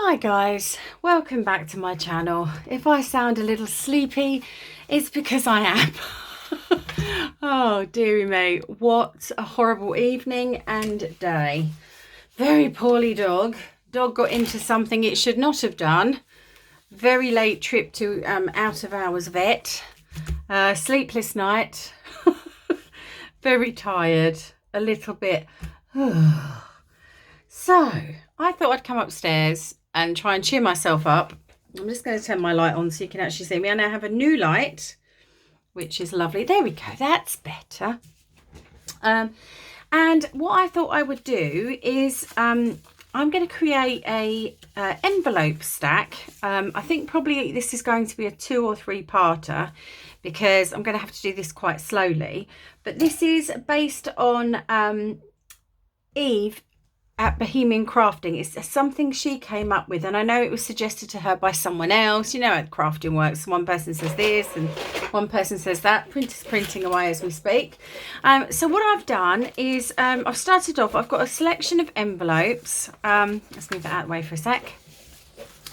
Hi guys, welcome back to my channel. If I sound a little sleepy, it's because I am. Oh dearie me, what a horrible evening and day. Very poorly dog. Dog got into something it should not have done. Very late trip to out of hours vet. Sleepless night. Very tired, a little bit. So I thought I'd come upstairs and try and cheer myself up. I'm just going to turn my light on so you can actually see me. I now have a new light, which is lovely. There we go. That's better. And what I thought I would do is I'm going to create a envelope stack. I think probably this is going to be a 2 or 3 parter because I'm going to have to do this quite slowly. But this is based on Eve at Bohemian Crafting. It's something she came up with, and I know it was suggested to her by someone else. You know how crafting works. One person says this and one person says that. Printer's printing away as we speak. So what I've done is I've started off, I've got a selection of envelopes. Let's move that out of the way for a sec.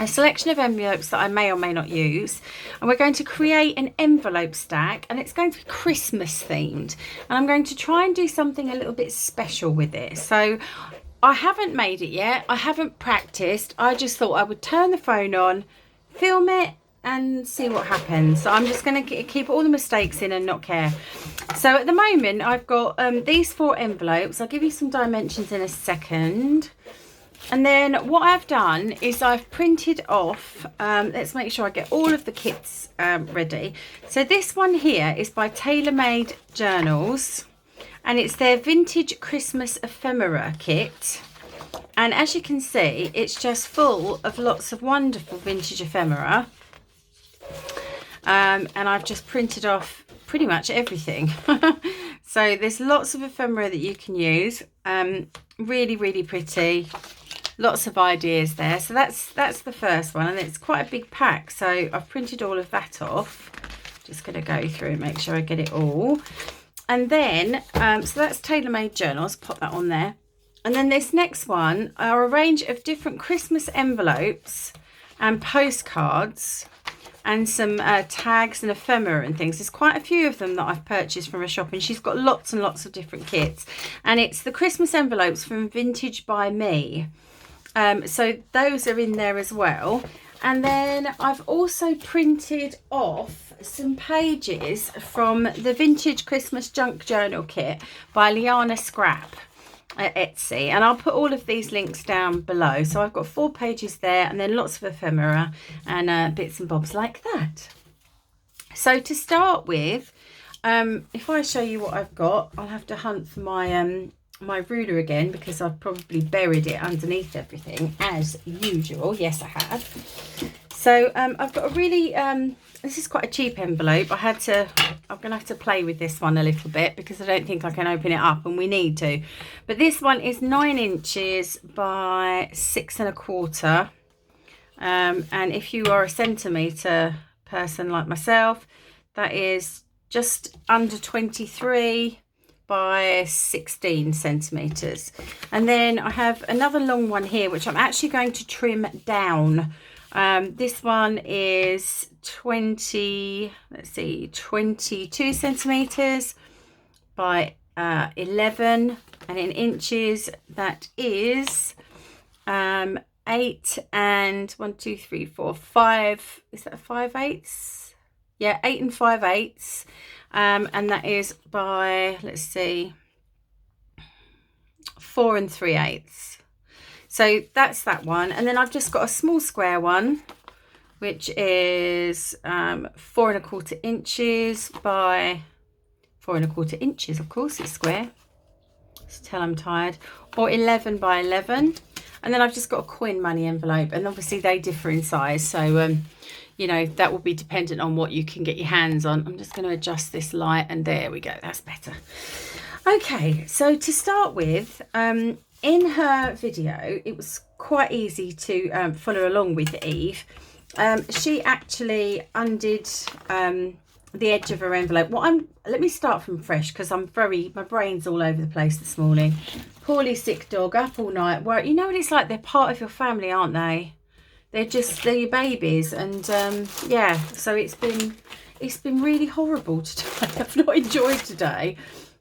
A selection of envelopes that I may or may not use, and we're going to create an envelope stack, and it's going to be Christmas themed, and I'm going to try and do something a little bit special with it. So I haven't made it yet, I haven't practiced. I just thought I would turn the phone on, film it and see what happens. So I'm just going to keep all the mistakes in and not care. So at the moment I've got these 4 envelopes. I'll give you some dimensions in a second. And then what I've done is I've printed off, let's make sure I get all of the kits ready. So this one here is by TaylorMadeJournals, and it's their vintage Christmas ephemera kit. And as you can see, it's just full of lots of wonderful vintage ephemera. And I've just printed off pretty much everything. So there's lots of ephemera that you can use. Really, really pretty. Lots of ideas there. So that's the first one, and it's quite a big pack. So I've printed all of that off. Just going to go through and make sure I get it all. And then, so that's TaylorMadeJournals, pop that on there. And then this next one are a range of different Christmas envelopes and postcards and some tags and ephemera and things. There's quite a few of them that I've purchased from her shop, and she's got lots and lots of different kits. And it's the Christmas envelopes from Vintage by Me. So those are in there as well. And then I've also printed off some pages from the Vintage Christmas Junk Journal Kit by Liana Scrap at Etsy. And I'll put all of these links down below. So I've got 4 pages there, and then lots of ephemera and bits and bobs like that. So to start with, if I show you what I've got, I'll have to hunt for my my ruler again, because I've probably buried it underneath everything as usual. Yes, I have. So I've got a really this is quite a cheap envelope. I'm gonna have to play with this one a little bit because I don't think I can open it up, and we need to. But this one is 9 inches by 6 1/4, and if you are a centimetre person like myself, that is just under 23 by 16 centimeters. And then I have another long one here which I'm actually going to trim down. This one is 22 centimeters by 11, and in inches that is 8 and 1 2 3 4 5, is that 5/8? Yeah, 8 and 5/8. And that is by, let's see, 4 and 3/8. So that's that one. And then I've just got a small square one, which is 4 1/4 inches by 4 1/4 inches. Of course, it's square. So tell I'm tired. Or 11 by 11. And then I've just got a coin money envelope, and obviously they differ in size. So you know, that will be dependent on what you can get your hands on. I'm just going to adjust this light, and there we go. That's better. Okay, so to start with, in her video, it was quite easy to follow along with Eve. She actually undid the edge of her envelope. Let me start from fresh, because my brain's all over the place this morning. Poorly sick dog, up all night. Well, you know what it's like? They're part of your family, aren't they? they're your babies. And yeah, so it's been really horrible today. I've not enjoyed today.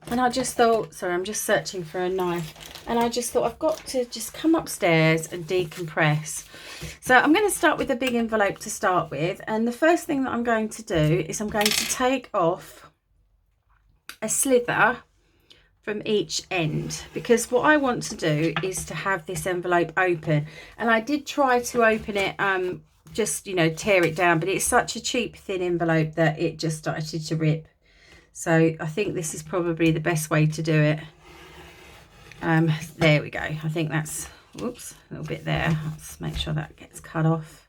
And I just thought, sorry, I'm just searching for a knife. And I just thought I've got to just come upstairs and decompress. So I'm going to start with a big envelope to start with. And the first thing that I'm going to do is I'm going to take off a slither from each end, because what I want to do is to have this envelope open. And I did try to open it, just, you know, tear it down, but it's such a cheap thin envelope that it just started to rip. So I think this is probably the best way to do it. There we go. I think that's, whoops, a little bit there. Let's make sure that gets cut off.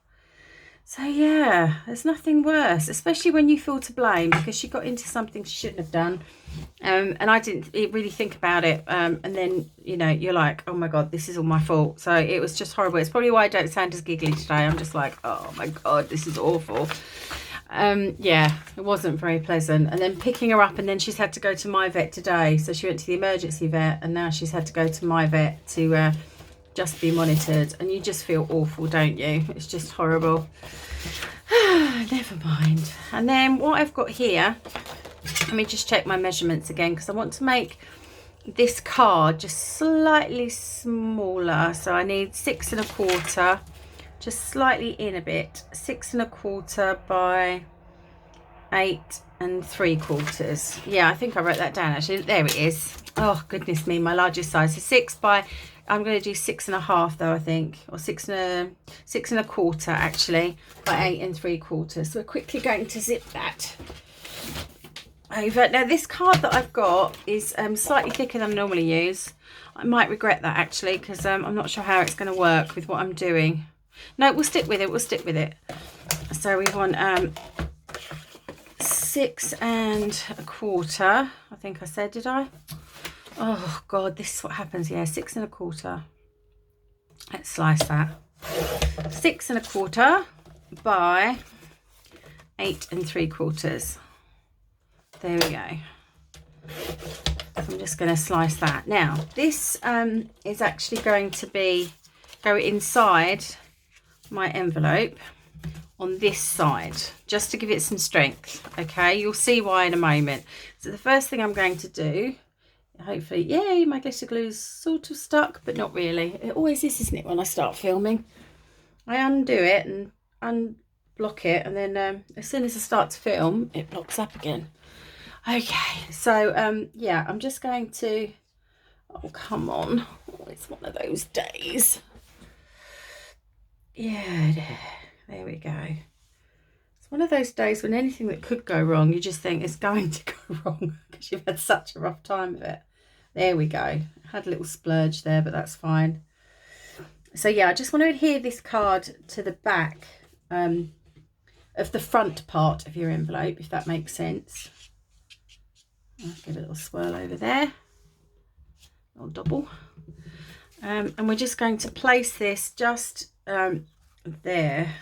So yeah, there's nothing worse, especially when you feel to blame because she got into something she shouldn't have done. And I didn't really think about it. And then, you know, you're like, oh my God, this is all my fault. So it was just horrible. It's probably why I don't sound as giggly today. I'm just like, oh my God, this is awful. Yeah, it wasn't very pleasant. And then picking her up, and then she's had to go to my vet today. So she went to the emergency vet, and now she's had to go to my vet to just be monitored. And you just feel awful, don't you? It's just horrible. Never mind. And then what I've got here, let me just check my measurements again, because I want to make this card just slightly smaller. So I need 6 1/4, just slightly in a bit, 6 1/4 by 8 3/4. Yeah, I think I wrote that down actually. There it is. Oh goodness me, my largest size. So 6 by, I'm going to do 6 1/2 though, I think, or 6 1/4 actually, by 8 3/4. So we're quickly going to zip that over. Now this card that I've got is slightly thicker than I normally use. I might regret that actually, because I'm not sure how it's going to work with what I'm doing. No, we'll stick with it. We'll stick with it. So we want 6 1/4. I think I said, did I? Oh God, this is what happens. Yeah, 6 1/4. Let's slice that. 6 1/4 by 8 3/4. There we go. I'm just going to slice that. Now, this is actually going to go inside my envelope on this side, just to give it some strength. Okay, you'll see why in a moment. So the first thing I'm going to do, hopefully, yay, my glitter glue's sort of stuck, but not really. It always is, isn't it, when I start filming? I undo it and unblock it, and then as soon as I start to film, it blocks up again. Okay, so yeah, I'm just going to, oh come on, oh, it's one of those days. Yeah, there we go. It's one of those days when anything that could go wrong, you just think it's going to go wrong because you've had such a rough time with it. There we go. Had a little splurge there, but that's fine. So yeah, I just want to adhere this card to the back of the front part of your envelope, if that makes sense. I'll give it a little swirl over there, a little double. And we're just going to place this just there,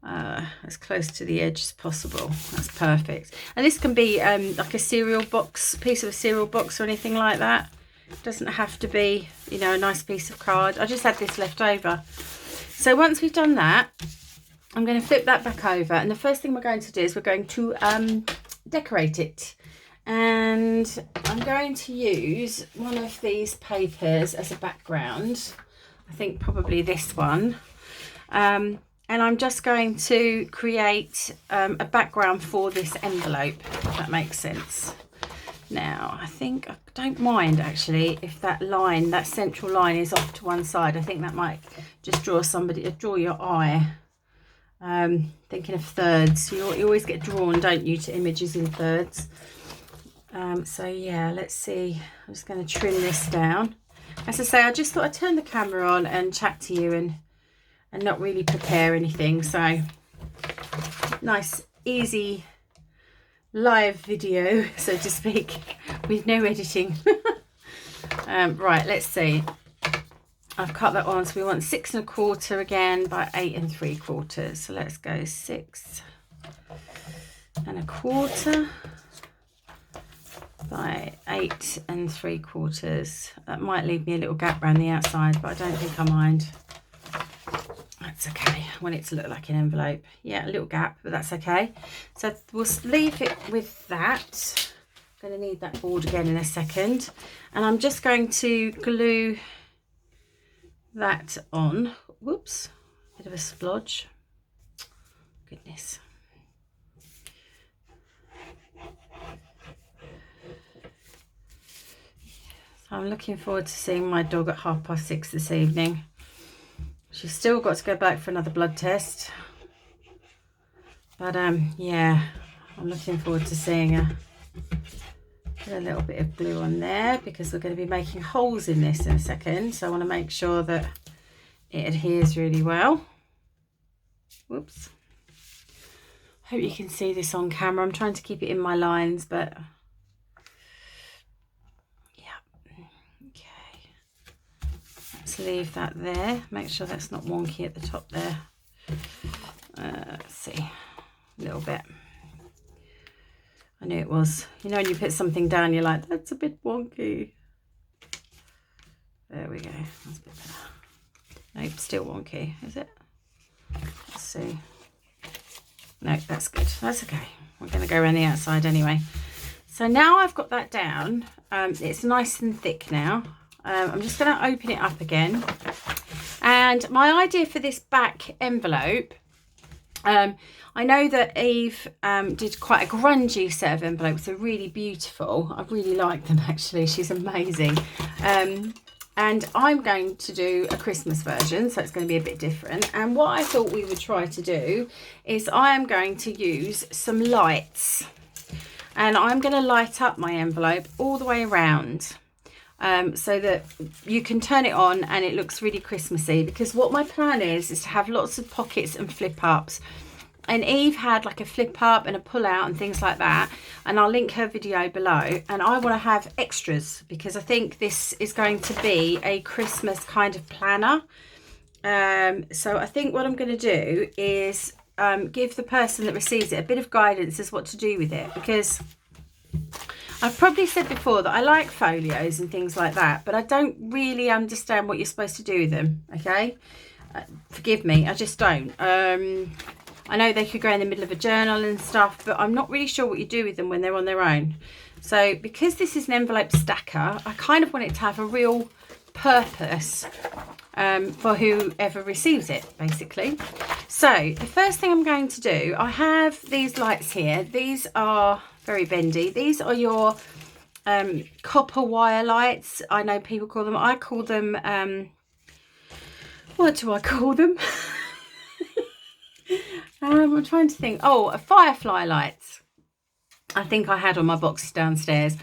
as close to the edge as possible. That's perfect. And this can be like a cereal box, piece of a cereal box or anything like that. It doesn't have to be, you know, a nice piece of card. I just had this left over. So once we've done that, I'm going to flip that back over, and the first thing we're going to do is we're going to decorate it. And I'm going to use one of these papers as a background. I think probably this one. And I'm just going to create a background for this envelope, if that makes sense. Now, I think I don't mind actually if that line, that central line, is off to one side. I think that might just draw your eye. Thinking of thirds, you always get drawn, don't you, to images in thirds. So yeah, let's see. I'm just going to trim this down. As I say, I just thought I'd turn the camera on and chat to you and not really prepare anything. So nice, easy live video, so to speak, with no editing. Right, let's see. I've cut that on, so we want 6 1/4 again by 8 3/4. So let's go 6 1/4 by 8 3/4. That might leave me a little gap around the outside, but I don't think I mind. that's okay. I want it to look like an envelope. Yeah, a little gap, but that's okay. So we'll leave it with that. I'm going to need that board again in a second. And I'm just going to glue that on. Whoops, bit of a splodge. Goodness. So I'm looking forward to seeing my dog at 6:30 this evening. She's still got to go back for another blood test. But yeah, I'm looking forward to seeing her. Put a little bit of glue on there because we're going to be making holes in this in a second. So I want to make sure that it adheres really well. Whoops. Hope you can see this on camera. I'm trying to keep it in my lines, but yeah. Okay. Let's leave that there. Make sure that's not wonky at the top there. Let's see. A little bit. I knew it was. You know when you put something down, you're like, that's a bit wonky. There we go. That's a bit better. Nope, still wonky, is it? Let's see. No, that's good. That's okay. We're going to go around the outside anyway. So now I've got that down. It's nice and thick now. I'm just going to open it up again. And my idea for this back envelope, I know that Eve did quite a grungy set of envelopes. They're really beautiful. I really like them actually. She's amazing. And I'm going to do a Christmas version, so it's going to be a bit different. And what I thought we would try to do is I am going to use some lights. And I'm going to light up my envelope all the way around. So that you can turn it on and it looks really Christmassy, because what my plan is to have lots of pockets and flip ups. And Eve had like a flip up and a pull out and things like that, and I'll link her video below. And I want to have extras because I think this is going to be a Christmas kind of planner. So I think what I'm going to do is give the person that receives it a bit of guidance as what to do with it, because I've probably said before that I like folios and things like that, but I don't really understand what you're supposed to do with them, okay? Forgive me, I just don't. I know they could go in the middle of a journal and stuff, but I'm not really sure what you do with them when they're on their own. So because this is an envelope stacker, I kind of want it to have a real purpose for whoever receives it, basically. So the first thing I'm going to do, I have these lights here. These are very bendy. These are your copper wire lights. I know people call them, I call them, what do I call them? I'm trying to think. Oh, firefly lights. I think I had on my boxes downstairs.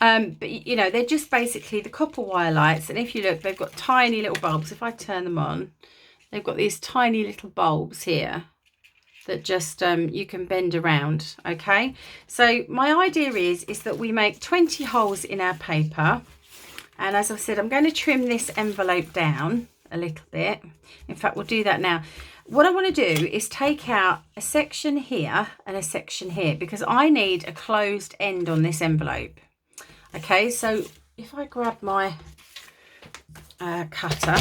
But you know, they're just basically the copper wire lights. And if you look, they've got tiny little bulbs. If I turn them on, they've got these tiny little bulbs here that just you can bend around. Okay, so my idea is that we make 20 holes in our paper. And as I said, I'm going to trim this envelope down a little bit. In fact, we'll do that now. What I want to do is take out a section here and a section here, because I need a closed end on this envelope. Okay, so if I grab my cutter,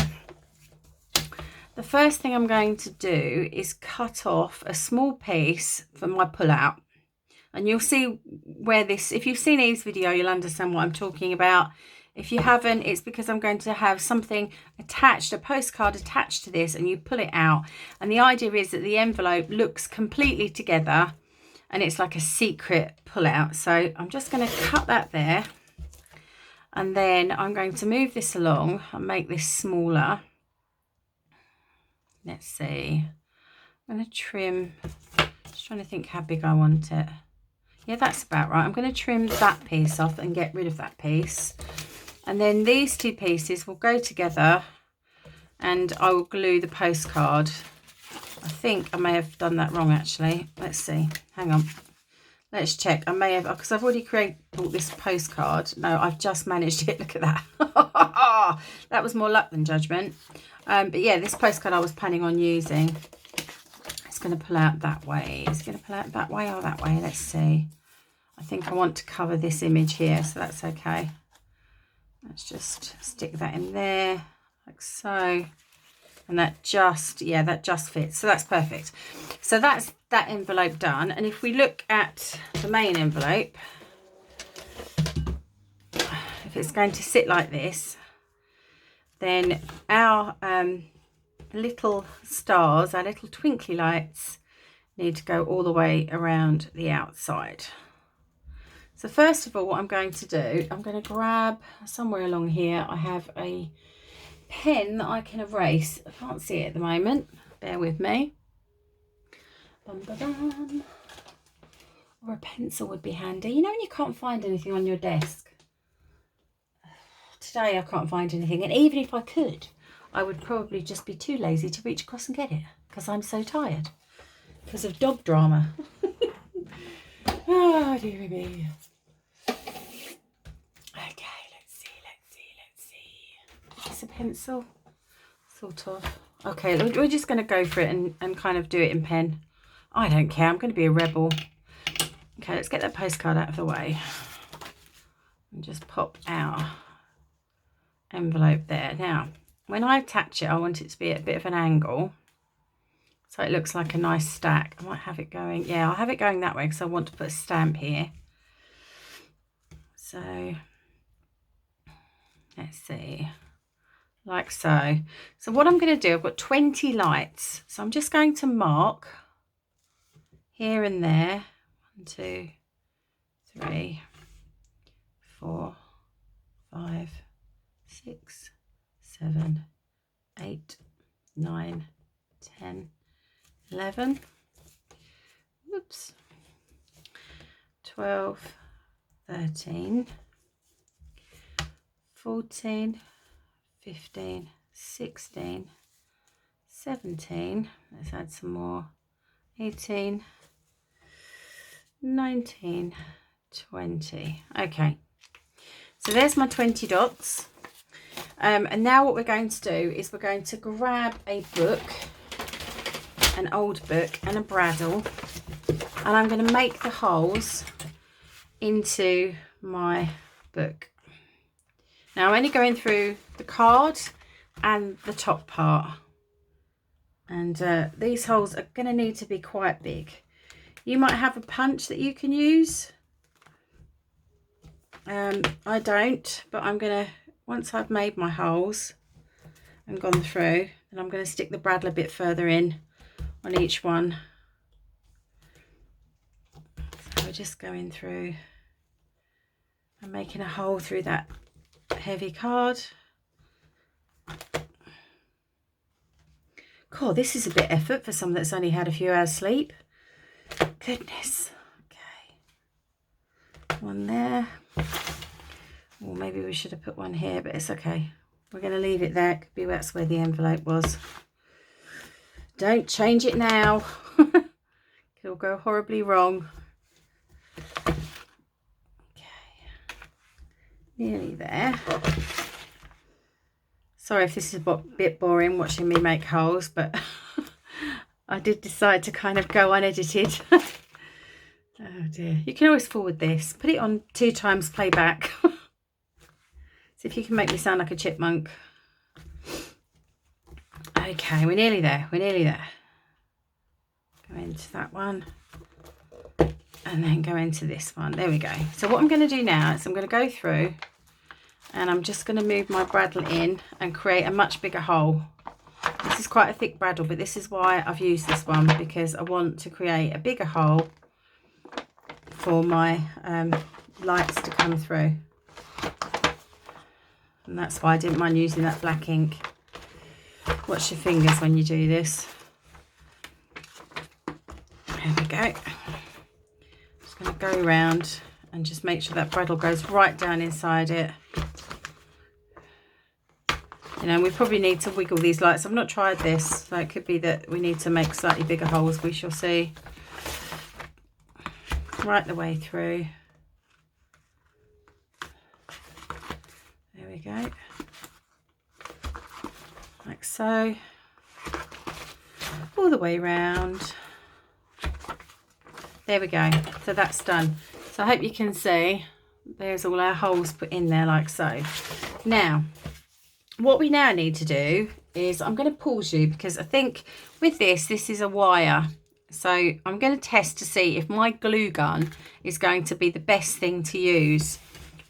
the first thing I'm going to do is cut off a small piece for my pull out. And you'll see where this, if you've seen Eve's video, you'll understand what I'm talking about. If you haven't, it's because I'm going to have something attached, a postcard attached to this, and you pull it out. And the idea is that the envelope looks completely together and it's like a secret pull out. So I'm just going to cut that there. And then I'm going to move this along and make this smaller. Let's see. I'm going to trim, just trying to think how big I want it. Yeah, that's about right. I'm going to trim that piece off and get rid of that piece. And then these two pieces will go together and I will glue the postcard. I think I may have done that wrong actually. Let's see. Hang on. Let's check. I may have, because I've already bought this postcard. No, I've just managed it. Look at that. That was more luck than judgment. But yeah, this postcard I was planning on using. It's going to pull out that way. It's going to pull out that way or that way. Let's see. I think I want to cover this image here, so that's okay. Let's just stick that in there, like so. And that just, yeah, that just fits. So that's perfect. So that's that envelope done. And if we look at the main envelope, if it's going to sit like this, then our little stars, our little twinkly lights, need to go all the way around the outside. So first of all, what I'm going to do, I'm going to grab somewhere along here, I have a pen that I can erase. I can't see it at the moment, bear with me. Bum, ba, bum. Or a pencil would be handy. You know when you can't find anything on your desk? Today I can't find anything, and even if I could, I would probably just be too lazy to reach across and get it because I'm so tired because of dog drama. Oh dear me. Okay, let's see. Is this a pencil? Sort of. Okay, we're just going to go for it and kind of do it in pen. I don't care, I'm going to be a rebel. Okay, let's get that postcard out of the way and just pop our envelope there. Now, when I attach it, I want it to be at a bit of an angle so it looks like a nice stack. I might have it going, yeah, I'll have it going that way because I want to put a stamp here. So let's see, like so. So what I'm going to do, I've got 20 lights, so I'm just going to mark here and there. 1, 2, 3, 4, 5, 6, 7, 8, 9, 10, 11, whoops, 12, 13, 14, 15, 16, 17, let's add some more, 18, 19, 20. Okay, so there's my 20 dots. And now what we're going to do is we're going to grab a book, an old book and a bradawl, and I'm going to make the holes into my book. Now I'm only going through the card and the top part, and these holes are going to need to be quite big. You might have a punch that you can use. I don't, but I'm going to, once I've made my holes and gone through, and I'm going to stick the bradawl a bit further in on each one. So we're just going through and making a hole through that heavy card. Cool, this is a bit effort for someone that's only had a few hours sleep. Goodness. Okay, one there. Or maybe we should have put one here, but it's okay. We're going to leave it there. It could be that's where the envelope was. Don't change it now. It'll go horribly wrong. Okay, nearly there. Sorry if this is a bit boring watching me make holes, but I did decide to kind of go unedited. Oh dear. You can always forward this. Put it on 2 times playback. See if you can make me sound like a chipmunk. Okay, we're nearly there. We're nearly there. Go into that one. And then go into this one. There we go. So what I'm going to do now is I'm going to go through and I'm just going to move my bradawl in and create a much bigger hole. This is quite a thick bradawl, but this is why I've used this one, because I want to create a bigger hole for my lights to come through. And that's why I didn't mind using that black ink. Watch your fingers when you do this. There we go. Just going to go around and just make sure that bradawl goes right down inside it. You know, we probably need to wiggle these lights. I've not tried this, so it could be that we need to make slightly bigger holes. We shall see. Right the way through. There we go. Like so. All the way around. There we go. So that's done. So I hope you can see there's all our holes put in there like so. Now, what we now need to do is I'm going to pause you because I think with this is a wire. So I'm going to test to see if my glue gun is going to be the best thing to use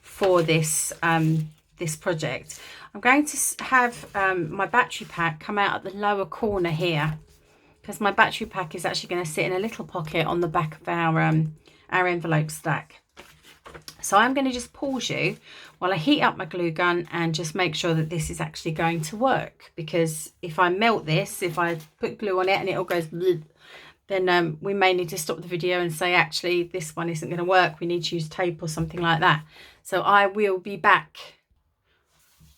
for this this project. I'm going to have my battery pack come out at the lower corner here, because my battery pack is actually going to sit in a little pocket on the back of our envelope stack. So I'm going to just pause you while I heat up my glue gun and just make sure that this is actually going to work, because if I melt this, if I put glue on it and it all goes bleh, then we may need to stop the video and say, actually, this one isn't going to work. We need to use tape or something like that. So I will be back.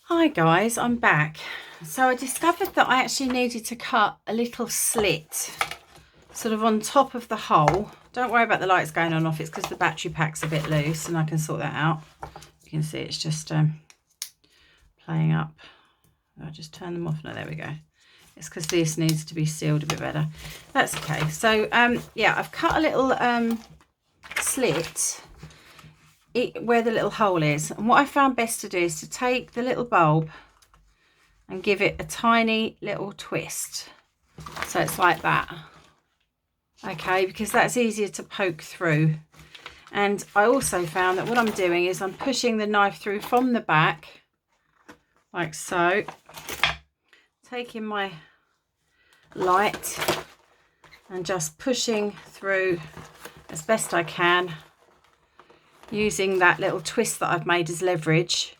Hi guys, I'm back. So I discovered that I actually needed to cut a little slit sort of on top of the hole. Don't worry about the lights going on off. It's because the battery pack's a bit loose and I can sort that out. You can see it's just playing up. I'll just turn them off. No, there we go. It's because this needs to be sealed a bit better. That's okay. So yeah, I've cut a little slit where the little hole is. And what I found best to do is to take the little bulb and give it a tiny little twist. So it's like that. Okay, because that's easier to poke through. And I also found that what I'm doing is I'm pushing the knife through from the back, like so. Taking my light and just pushing through as best I can, using that little twist that I've made as leverage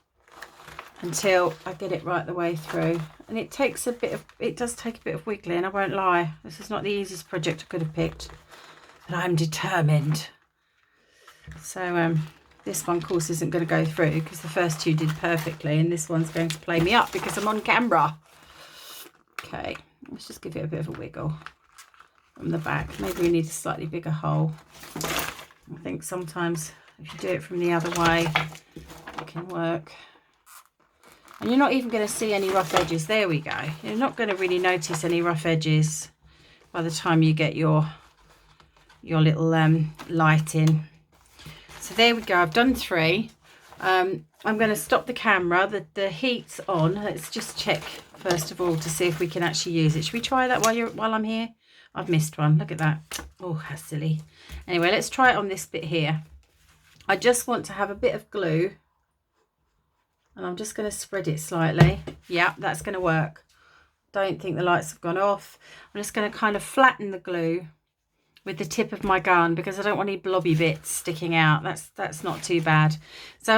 until I get it right the way through. And it takes a bit of, it does take a bit of wiggling, I won't lie. This is not the easiest project I could have picked, but I'm determined. So this one, of course, isn't going to go through because the first two did perfectly, and this one's going to play me up because I'm on camera. Okay, let's just give it a bit of a wiggle from the back. Maybe we need a slightly bigger hole. I think sometimes if you do it from the other way, it can work. And you're not even going to see any rough edges. There we go. You're not going to really notice any rough edges by the time you get your little light in. So there we go. I've done 3. I'm going to stop the camera. The heat's on. Let's just check first of all to see if we can actually use it. Should we try that while I'm here? I've missed one. Look at that. Oh, how silly. Anyway, let's try it on this bit here. I just want to have a bit of glue, and I'm just going to spread it slightly. Yeah, that's going to work. Don't think the lights have gone off. I'm just going to kind of flatten the glue with the tip of my gun because I don't want any blobby bits sticking out. That's not too bad. So